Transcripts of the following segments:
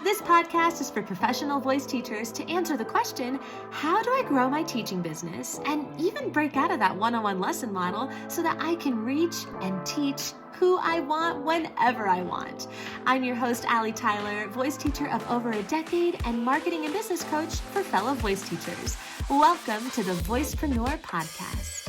This podcast is for professional voice teachers to answer the question, how do I grow my teaching business and even break out of that one-on-one lesson model so that I can reach and teach who I want whenever I want. I'm your host, Allie Tyler, voice teacher of over a decade and marketing and business coach for fellow voice teachers. Welcome to the Voicepreneur Podcast.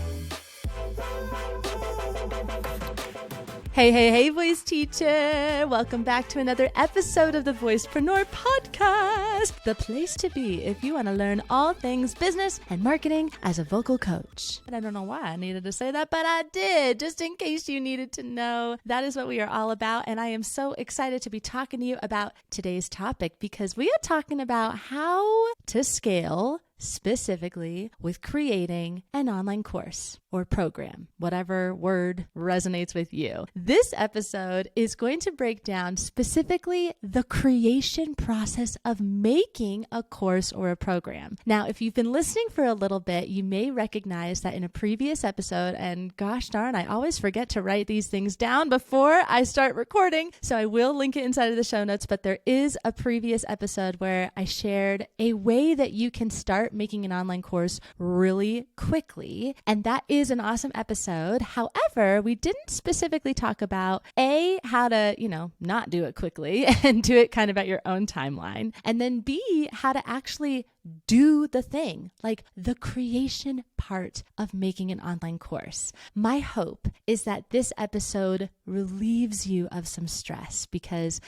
Hey, voice teacher. Welcome back to another episode of the Voicepreneur Podcast, the place to be if you want to learn all things business and marketing as a vocal coach. And I don't know why I needed to say that, but I did, just in case you needed to know. That is what we are all about, and I am so excited to be talking to you about today's topic because we are talking about how to scale specifically with creating an online course or program, whatever word resonates with you. This episode is going to break down specifically the creation process of making a course or a program. Now, if you've been listening for a little bit, you may recognize that in a previous episode, and gosh darn, I always forget to write these things down before I start recording, so I will link it inside of the show notes, but there is a previous episode where I shared a way that you can start making an online course really quickly. And that is an awesome episode. However, we didn't specifically talk about how to, not do it quickly and do it kind of at your own timeline. And then B, how to actually do the thing, like the creation part of making an online course. My hope is that this episode relieves you of some stress because,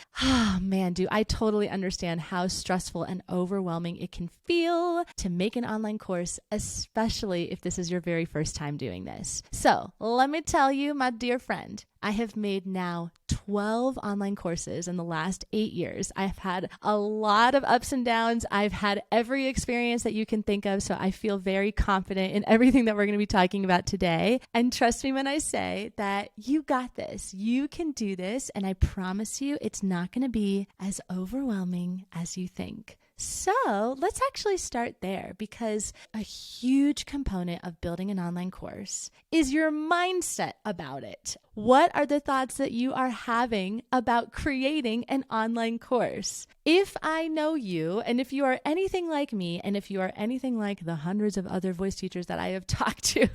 do I totally understand how stressful and overwhelming it can feel to make an online course, especially if this is your very first time doing this. So let me tell you, my dear friend, I have made now 12 online courses in the last 8 years. I've had a lot of ups and downs. I've had every experience that you can think of. So I feel very confident in everything that we're going to be talking about today. And trust me when I say that you got this. You can do this. And I promise you, it's not going to be as overwhelming as you think. So let's actually start there because a huge component of building an online course is your mindset about it. What are the thoughts that you are having about creating an online course? If I know you, and if you are anything like me, and if you are anything like the hundreds of other voice teachers that I have talked to,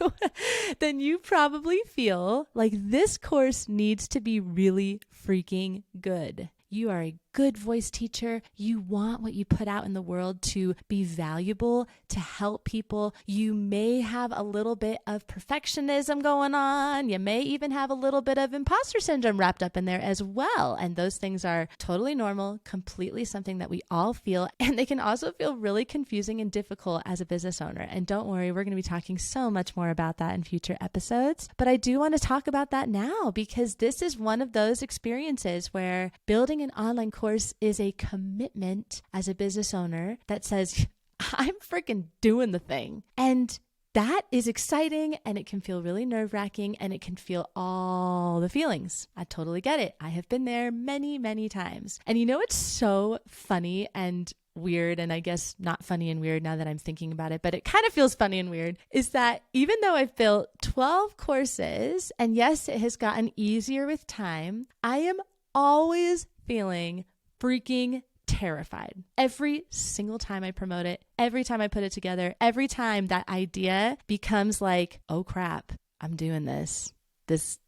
then you probably feel like this course needs to be really freaking good. You are a good voice teacher. You want what you put out in the world to be valuable, to help people. You may have a little bit of perfectionism going on. You may even have a little bit of imposter syndrome wrapped up in there as well. And those things are totally normal, completely something that we all feel. And they can also feel really confusing and difficult as a business owner. And don't worry, we're going to be talking so much more about that in future episodes. But I do want to talk about that now because this is one of those experiences where building an online course is a commitment as a business owner that says, I'm freaking doing the thing. And that is exciting and it can feel really nerve-wracking and it can feel all the feelings. I totally get it. I have been there many, many times. And it's so funny and weird, and I guess not funny and weird now that I'm thinking about it, but it kind of feels funny and weird, is that even though I've built 12 courses, and yes, it has gotten easier with time, I am always feeling freaking terrified. Every single time I promote it, every time I put it together, every time that idea becomes like, oh crap, I'm doing this. This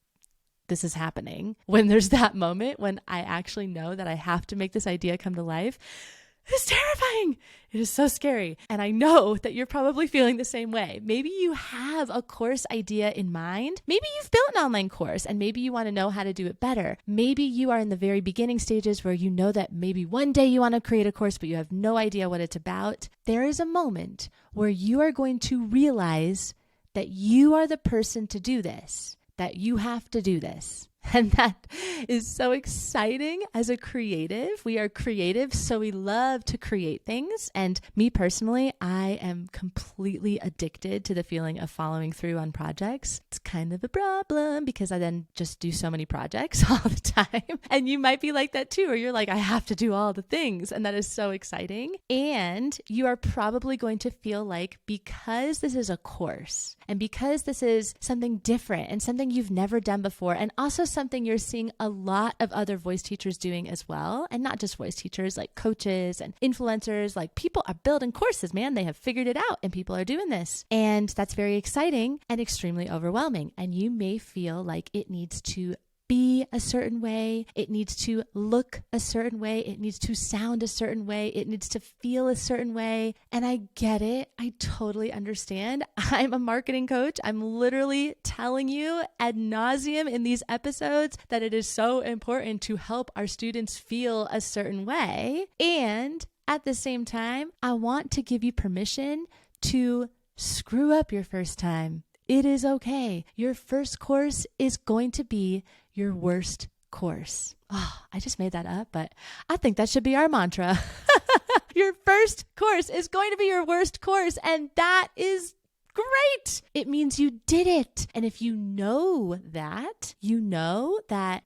is happening. When there's that moment when I actually know that I have to make this idea come to life, it's terrifying. It is so scary. And I know that you're probably feeling the same way. Maybe you have a course idea in mind. Maybe you've built an online course and maybe you want to know how to do it better. Maybe you are in the very beginning stages where you know that maybe one day you want to create a course, but you have no idea what it's about. There is a moment where you are going to realize that you are the person to do this, that you have to do this. And that is so exciting as a creative. We are creative, so we love to create things. And me personally, I am completely addicted to the feeling of following through on projects. It's kind of a problem because I then just do so many projects all the time. And you might be like that too, or you're like, I have to do all the things. And that is so exciting. And you are probably going to feel like, because this is a course and because this is something different and something you've never done before, and also something you're seeing a lot of other voice teachers doing as well. And not just voice teachers, like coaches and influencers, like people are building courses, man. They have figured it out and people are doing this. And that's very exciting and extremely overwhelming. And you may feel like it needs to be a certain way. It needs to look a certain way. It needs to sound a certain way. It needs to feel a certain way. And I get it. I totally understand. I'm a marketing coach. I'm literally telling you ad nauseum in these episodes that it is so important to help our students feel a certain way. And at the same time, I want to give you permission to screw up your first time. It is okay. Your first course is going to be your worst course. Oh, I just made that up, but I think that should be our mantra. Your first course is going to be your worst course, and that is great. It means you did it. And if you know that,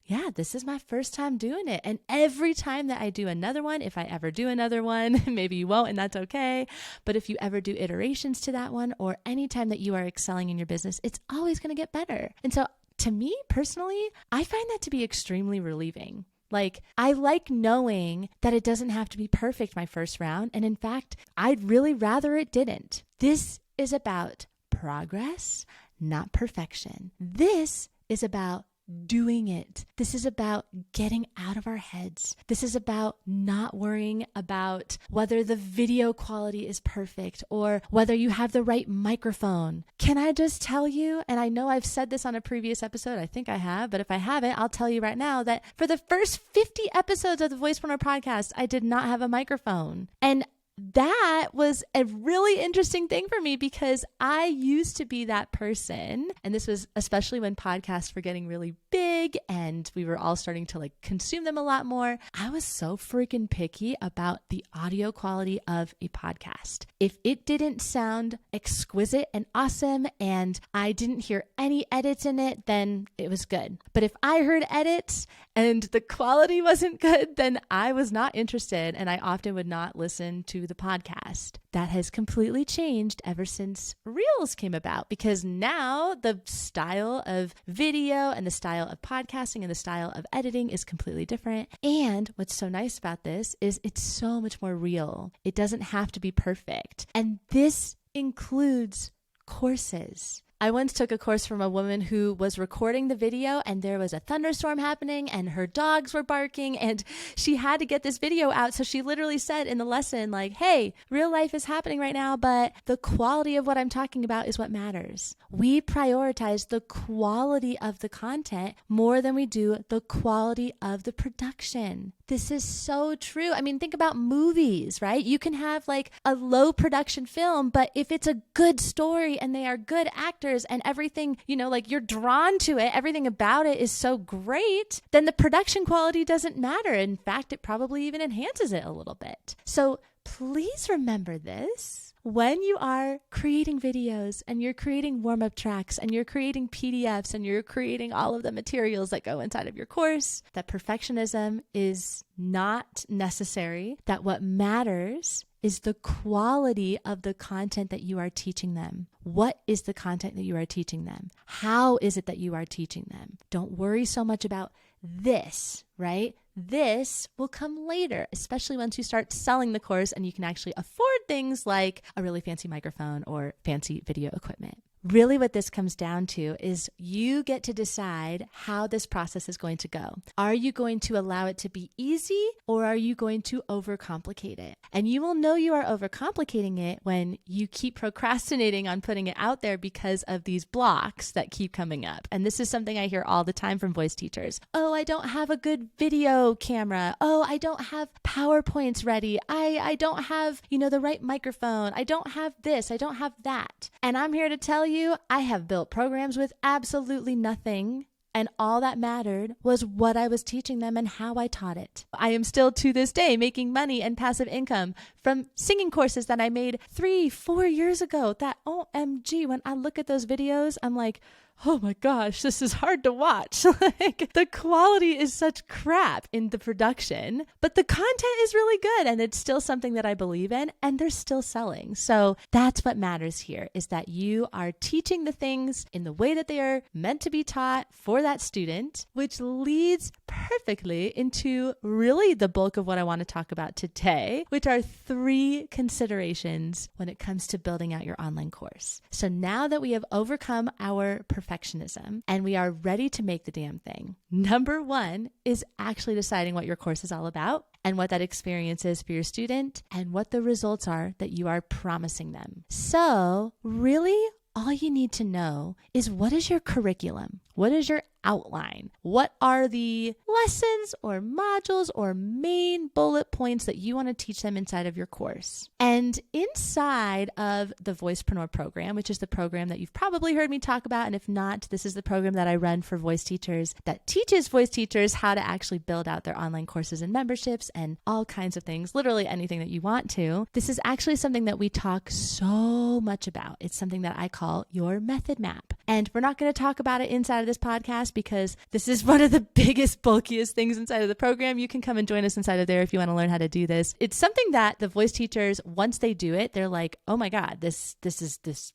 yeah, this is my first time doing it. And every time that I do another one, if I ever do another one, maybe you won't, and that's okay. But if you ever do iterations to that one, or any time that you are excelling in your business, it's always going to get better. And so to me personally, I find that to be extremely relieving. Like, I like knowing that it doesn't have to be perfect my first round. And in fact, I'd really rather it didn't. This is about progress, not perfection. This is about doing it. This is about getting out of our heads. This is about not worrying about whether the video quality is perfect or whether you have the right microphone. Can I just tell you, and I know I've said this on a previous episode, I think I have, but if I haven't, I'll tell you right now that for the first 50 episodes of the Voicepreneur Podcast, I did not have a microphone. And that was a really interesting thing for me because I used to be that person. And this was especially when podcasts were getting really big and we were all starting to like consume them a lot more. I was so freaking picky about the audio quality of a podcast. If it didn't sound exquisite and awesome and I didn't hear any edits in it, then it was good. But if I heard edits and the quality wasn't good, then I was not interested and I often would not listen to the podcast. That has completely changed ever since Reels came about because now the style of video and the style of podcasting and the style of editing is completely different. And what's so nice about this is it's so much more real. It doesn't have to be perfect. And this includes courses. I once took a course from a woman who was recording the video and there was a thunderstorm happening and her dogs were barking and she had to get this video out. So she literally said in the lesson, like, hey, real life is happening right now, but the quality of what I'm talking about is what matters. We prioritize the quality of the content more than we do the quality of the production. This is so true. I mean, think about movies, right? You can have like a low production film, but if it's a good story and they are good actors and everything, you know, like you're drawn to it, everything about it is so great, then the production quality doesn't matter. In fact, it probably even enhances it a little bit. So please remember this. When you are creating videos and you're creating warm-up tracks and you're creating PDFs and you're creating all of the materials that go inside of your course, that perfectionism is not necessary, that what matters is the quality of the content that you are teaching them. What is the content that you are teaching them? How is it that you are teaching them? Don't worry so much about this, right? This will come later, especially once you start selling the course and you can actually afford things like a really fancy microphone or fancy video equipment. Really what this comes down to is you get to decide how this process is going to go. Are you going to allow it to be easy or are you going to overcomplicate it? And you will know you are overcomplicating it when you keep procrastinating on putting it out there because of these blocks that keep coming up. And this is something I hear all the time from voice teachers. Oh, I don't have a good video camera. Oh, I don't have PowerPoints ready. I don't have, the right microphone. I don't have this. I don't have that. And I'm here to tell you, I have built programs with absolutely nothing. And all that mattered was what I was teaching them and how I taught it. I am still to this day making money and passive income from singing courses that I made 3-4 years ago. That OMG, when I look at those videos, I'm like, oh my gosh, this is hard to watch. Like the quality is such crap in the production, but the content is really good and it's still something that I believe in and they're still selling. So that's what matters here, is that you are teaching the things in the way that they are meant to be taught for that student, which leads perfectly into really the bulk of what I want to talk about today, which are 3 considerations when it comes to building out your online course. So now that we have overcome our perfectionism and we are ready to make the damn thing, number 1 is actually deciding what your course is all about and what that experience is for your student and what the results are that you are promising them. So really, all you need to know is, what is your curriculum? What is your outline? What are the lessons or modules or main bullet points that you want to teach them inside of your course? And inside of the Voicepreneur program, which is the program that you've probably heard me talk about, and if not, this is the program that I run for voice teachers that teaches voice teachers how to actually build out their online courses and memberships and all kinds of things, literally anything that you want to. This is actually something that we talk so much about. It's something that I call your method map. And we're not going to talk about it inside of this podcast because this is one of the biggest, bulkiest things inside of the program. You can come and join us inside of there if you want to learn how to do this. It's something that the voice teachers, once they do it, they're like, oh my God, this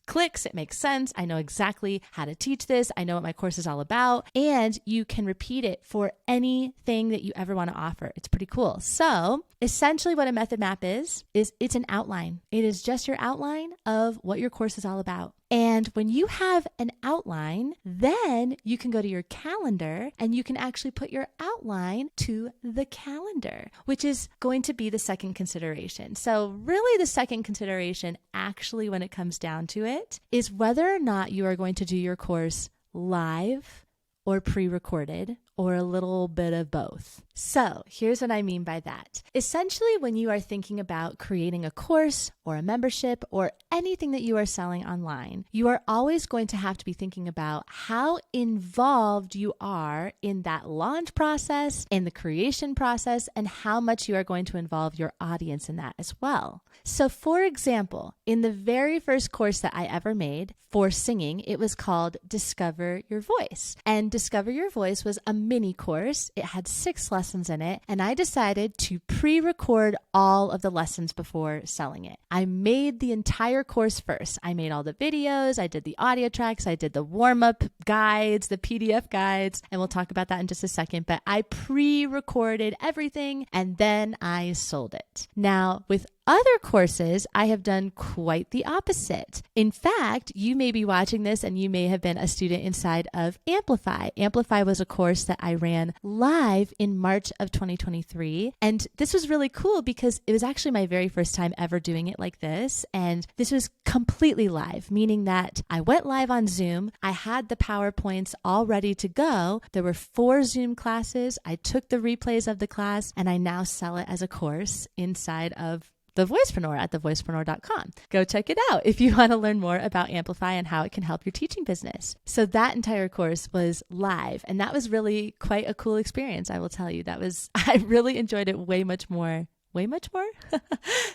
clicks. It makes sense. I know exactly how to teach this. I know what my course is all about. And you can repeat it for anything that you ever want to offer. It's pretty cool. So essentially what a method map is it's an outline. It is just your outline of what your course is all about. And when you have an outline, then you can go to your calendar and you can actually put your outline to the calendar, which is going to be the second consideration. So really the second consideration, actually, when it comes down to it, is whether or not you are going to do your course live or pre-recorded or a little bit of both. So here's what I mean by that. Essentially, when you are thinking about creating a course or a membership or anything that you are selling online, you are always going to have to be thinking about how involved you are in that launch process, in the creation process, and how much you are going to involve your audience in that as well. So for example, in the very first course that I ever made for singing, it was called Discover Your Voice. And Discover Your Voice was a mini course. It had 6 lessons in it, and I decided to pre-record all of the lessons before selling it. I made the entire course first. I made all the videos, I did the audio tracks, I did the warm-up guides, the PDF guides, and we'll talk about that in just a second, but I pre-recorded everything and then I sold it. Now, with other courses, I have done quite the opposite. In fact, you may be watching this and you may have been a student inside of Amplify. Amplify was a course that I ran live in March of 2023. And this was really cool because it was actually my very first time ever doing it like this. And this was completely live, meaning that I went live on Zoom. I had the PowerPoints all ready to go. There were 4 Zoom classes. I took the replays of the class and I now sell it as a course inside of the Voicepreneur at thevoicepreneur.com. Go check it out if you want to learn more about Amplify and how it can help your teaching business. So that entire course was live, and that was really quite a cool experience. I will tell you, I really enjoyed it way much more,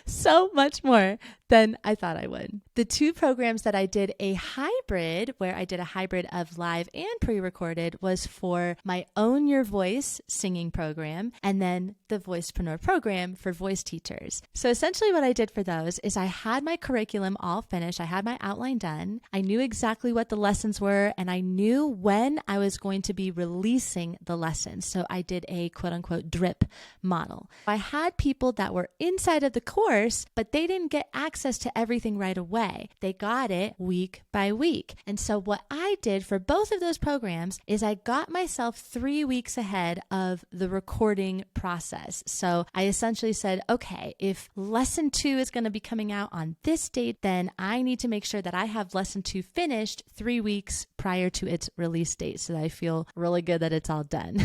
so much more than I thought I would. The 2 programs that I did a hybrid, where I did a hybrid of live and pre-recorded, was for my Own Your Voice singing program and then the Voicepreneur program for voice teachers. So essentially what I did for those is I had my curriculum all finished. I had my outline done. I knew exactly what the lessons were and I knew when I was going to be releasing the lessons. So I did a quote unquote drip model. I had people that were inside of the course, but they didn't get access to everything right away. They got it week by week. And so what I did for both of those programs is I got myself 3 weeks ahead of the recording process. So I essentially said, okay, if lesson 2 is going to be coming out on this date, then I need to make sure that I have lesson 2 finished 3 weeks prior to its release date so that I feel really good that it's all done.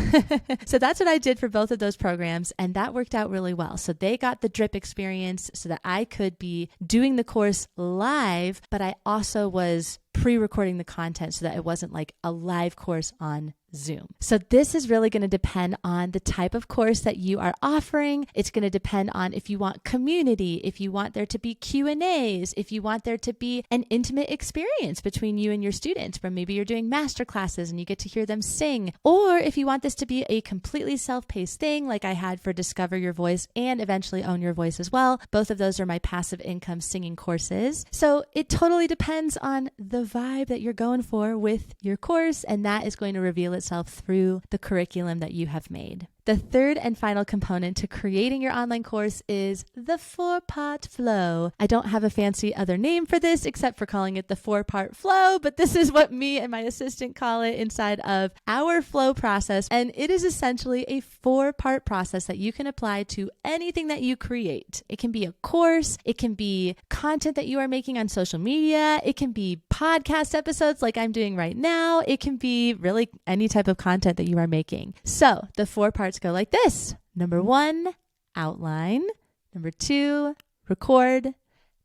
So that's what I did for both of those programs, and that worked out really well. So they got the drip experience so that I could be doing the course live, but I also was pre-recording the content so that it wasn't like a live course on Zoom. So this is really going to depend on the type of course that you are offering. It's going to depend on if you want community, if you want there to be Q&As, if you want there to be an intimate experience between you and your students, where maybe you're doing master classes and you get to hear them sing, or if you want this to be a completely self-paced thing like I had for Discover Your Voice and eventually Own Your Voice as well. Both of those are my passive income singing courses. So it totally depends on the vibe that you're going for with your course, and that is going to reveal itself through the curriculum that you have made. The third and final component to creating your online course is the 4-part flow. I don't have a fancy other name for this except for calling it the 4-part flow, but this is what me and my assistant call it inside of our flow process. And it is essentially a 4-part process that you can apply to anything that you create. It can be a course, it can be content that you are making on social media, it can be podcast episodes like I'm doing right now, it can be really any type of content that you are making. So the 4 parts go like this. Number 1, outline. Number 2, record.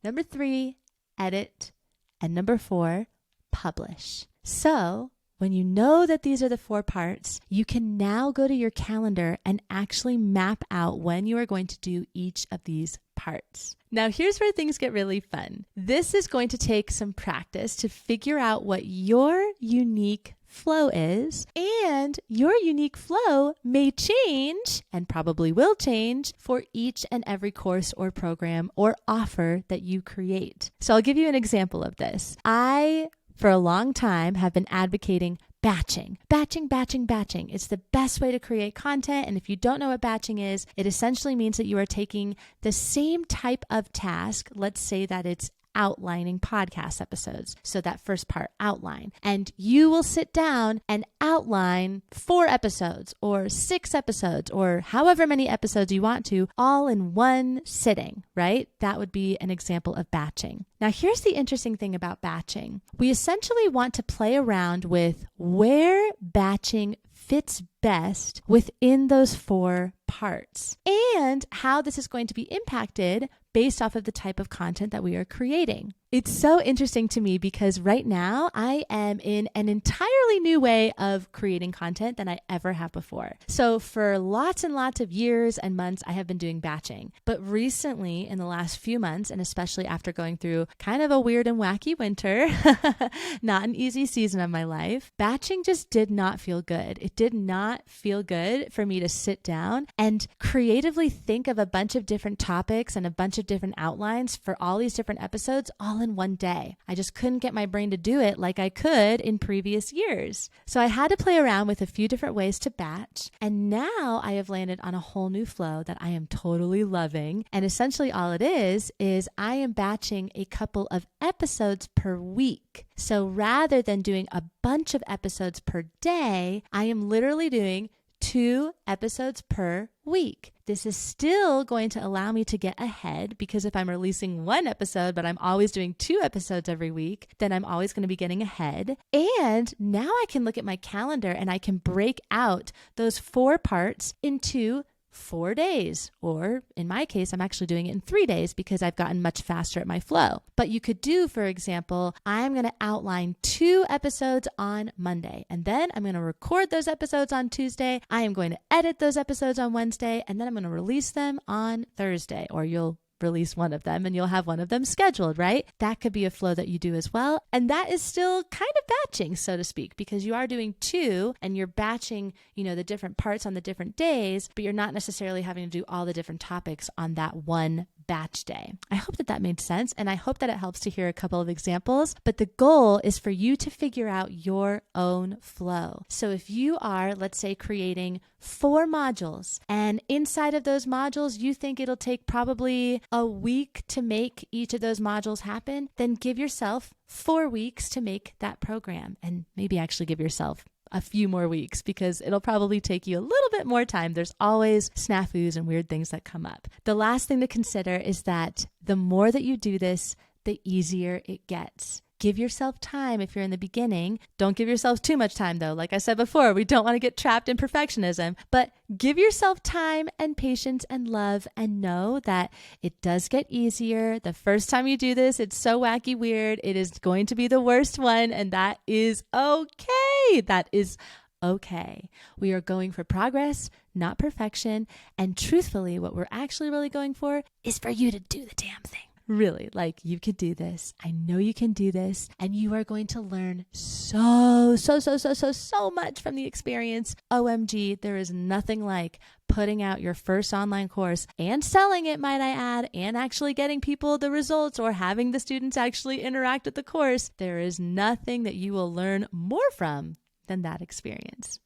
Number 3, edit. And number 4, publish. So when you know that these are the 4 parts, you can now go to your calendar and actually map out when you are going to do each of these parts. Now, here's where things get really fun. This is going to take some practice to figure out what your unique flow is, and your unique flow may change and probably will change for each and every course or program or offer that you create. So I'll give you an example of this. I, for a long time, have been advocating batching. It's the best way to create content. And if you don't know what batching is, it essentially means that you are taking the same type of task. Let's say that it's outlining podcast episodes. So that first part, outline. And you will sit down and outline 4 episodes or 6 episodes or however many episodes you want to, all in one sitting, right? That would be an example of batching. Now, here's the interesting thing about batching. We essentially want to play around with where batching fits best within those 4 parts and how this is going to be impacted based off of the type of content that we are creating. It's so interesting to me because right now I am in an entirely new way of creating content than I ever have before. So for lots and lots of years and months, I have been doing batching. But recently, in the last few months, and especially after going through kind of a weird and wacky winter, not an easy season of my life, batching just did not feel good. It did not feel good for me to sit down and creatively think of a bunch of different topics and a bunch of different outlines for all these different episodes all in one day. I just couldn't get my brain to do it like I could in previous years. So I had to play around with a few different ways to batch. And now I have landed on a whole new flow that I am totally loving. And essentially all it is I am batching a couple of episodes per week. So rather than doing a bunch of episodes per day, I am literally doing 2 episodes per week. This is still going to allow me to get ahead because if I'm releasing 1 episode, but I'm always doing 2 episodes every week, then I'm always going to be getting ahead. And now I can look at my calendar and I can break out those 4 parts into 4 days, or in my case, I'm actually doing it in 3 days because I've gotten much faster at my flow. But you could do, for example, I'm going to outline 2 episodes on Monday, and then I'm going to record those episodes on Tuesday. I am going to edit those episodes on Wednesday, and then I'm going to release them on Thursday, or you'll release one of them and you'll have one of them scheduled, right? That could be a flow that you do as well. And that is still kind of batching, so to speak, because you are doing 2 and you're batching, the different parts on the different days, but you're not necessarily having to do all the different topics on that one batch day. I hope that made sense. And I hope that it helps to hear a couple of examples, but the goal is for you to figure out your own flow. So if you are, let's say, creating 4 modules, and inside of those modules, you think it'll take probably a week to make each of those modules happen, then give yourself 4 weeks to make that program, and maybe actually give yourself a few more weeks because it'll probably take you a little bit more time. There's always snafus and weird things that come up. The last thing to consider is that the more that you do this, the easier it gets. Give yourself time if you're in the beginning. Don't give yourself too much time though. Like I said before, we don't want to get trapped in perfectionism, but give yourself time and patience and love and know that it does get easier. The first time you do this, it's so wacky weird. It is going to be the worst one, and that is okay. That is okay. We are going for progress, not perfection. And truthfully, what we're actually really going for is for you to do the damn thing. Really, like you could do this. I know you can do this. And you are going to learn so much from the experience. OMG, there is nothing like putting out your first online course and selling it, might I add, and actually getting people the results or having the students actually interact with the course. There is nothing that you will learn more from than that experience.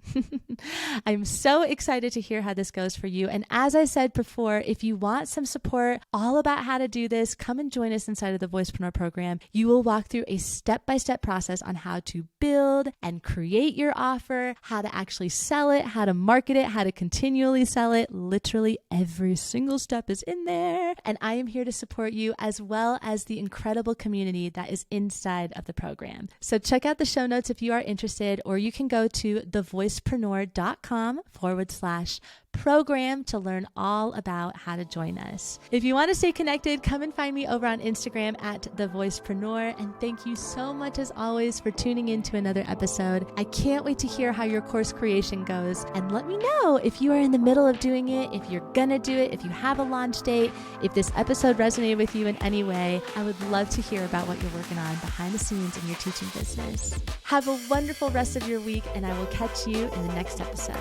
I'm so excited to hear how this goes for you. And as I said before, if you want some support all about how to do this, come and join us inside of the Voicepreneur program. You will walk through a step-by-step process on how to build and create your offer, how to actually sell it, how to market it, how to continually sell it. Literally every single step is in there. And I am here to support you as well as the incredible community that is inside of the program. So check out the show notes if you are interested, or you can go to thevoicepreneur.com/program to learn all about how to join us. If you want to stay connected, come and find me over on Instagram at thevoicepreneur. And thank you so much as always for tuning in to another episode. I can't wait to hear how your course creation goes, and let me know if you are in the middle of doing it, if you're gonna do it, if you have a launch date, if this episode resonated with you in any way. I would love to hear about what you're working on behind the scenes in your teaching business. Have a wonderful rest of your week, and I will catch you in the next episode.